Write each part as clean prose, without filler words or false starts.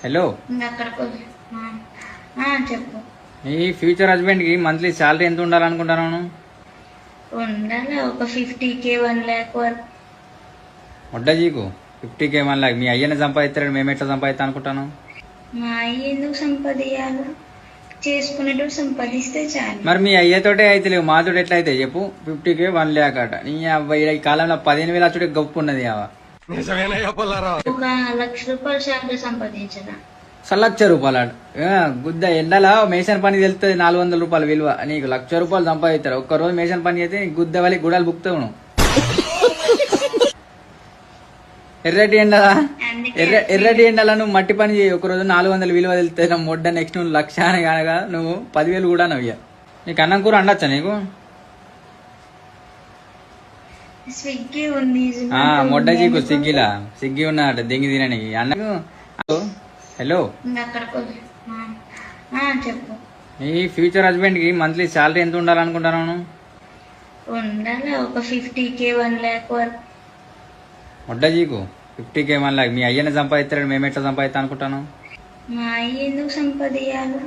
Hello, అక్కడికి చెప్పు. ఈ ఫ్యూచర్ హస్బెండ్ కి మంత్లీ శాలరీ ఎంత ఉండాలనుకుంటున్నాను? ఉండాలి ఒక 50K 1 lakh వరకు. వడ్డజీకు 50K 1 lakh మీ అయ్యని సంపాదిస్తారని మేము ఎట్లా సంపాదిస్తా అనుకుంటాను? మా అయ్య ఎందుకు సంపాదించాలి? చేసుకునేటప్పుడు సంపాదిస్తే చాలు. మరి మీ అయ్యతోటే అయితే లేవు, మాతోటి ఎట్లా అయితే చెప్పు? 50K 1 lakh అట. నీ అబ్బాయి ఈ కాలంలో 15,000 వచ్చుడే గొప్ప ఉన్నది. ఒక 1,00,000 రూపాయలు శాలరీ సంపాదించరా? ₹1,00,000 గుద్ద ఎండలా మేషన్ పని తెలుస్తుంది. 400 రూపాయలు విలువ. నీకు ₹1,00,000 సంపాదిస్తారు. ఒక్కరోజు మేషన్ పని చేస్తే నీకు గుద్ద వలి గుడాలు బుక్తావు నువ్వు. ఎర్రటి ఎండలా నువ్వు మట్టి పని చేయి. ఒకరోజు 400 విలువ తెలుస్తుంది. నా మొడ్డ నెక్స్ట్ నువ్వు 1,00,000 అని కానగా నువ్వు 10,000 కూడా నవ్వా. నీకు అన్నం కూర అండొచ్చా నీకు? స్విగ్గీ ఉంది. మొడ్డజీకు స్విగ్గీ ఉన్నట దెంగి తినడానికి అన్నకు. హలో, అక్కడికి చెప్పు. ఈ ఫ్యూచర్ హస్బెండ్ కి మంత్లీ శాలరీ ఎంత ఉండాలనుకుంటున్నాను? ఉండాలి ఒక 50K 1 lakh వరకు. వడ్డజీకు 50K 1 lakh మీ అయ్యని సంపాదిస్తారని మేము ఎట్లా సంపాదిస్తా అనుకుంటాను? మా అయ్య ఎందుకు సంపాదించాలి?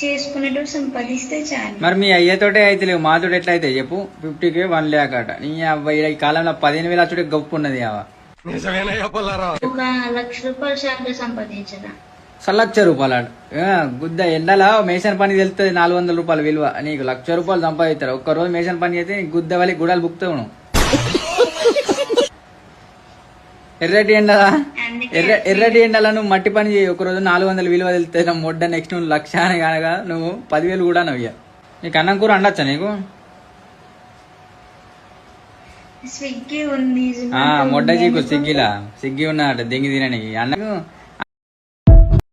చేసుకునేటప్పుడు సంపాదిస్తే చాలు. మరి మీ అయ్యతోటే అయితే లేవు, మాతోటి ఎట్లా అయితే చెప్పు? 50K 1 lakh అట. నీ అబ్బాయి ఈ కాలంలో 15,000 వచ్చుడే గొప్ప ఉన్నది. ఒక 1,00,000 రూపాయలు శాలరీ సంపాదించరా? ₹1,00,000 అట. గుద్ద ఎండలా మేషన్ పని తెలుస్తుంది. 400 రూపాయలు విలువ. నీకు ₹1,00,000 సంపాదిస్తారు. ఒక్కరోజు మేషన్ పని చేస్తే నీకు గుద్ద వలి గుడాలు బుక్తావు నువ్వు. ఎర్రటి ఎండలా నువ్వు మట్టి పని చేయి. ఒకరోజు 400 విలువ తెలుస్తుంది. నా మొడ్డ నెక్స్ట్ నువ్వు 1,00,000 అని కానగా నువ్వు 10,000 కూడా నవ్వా. నీకు అన్నం కూర అండొచ్చా నీకు? స్విగ్గీ ఉంది. మొడ్డజీకు స్విగ్గీ ఉన్నట దెంగి తినడానికి అన్నకు.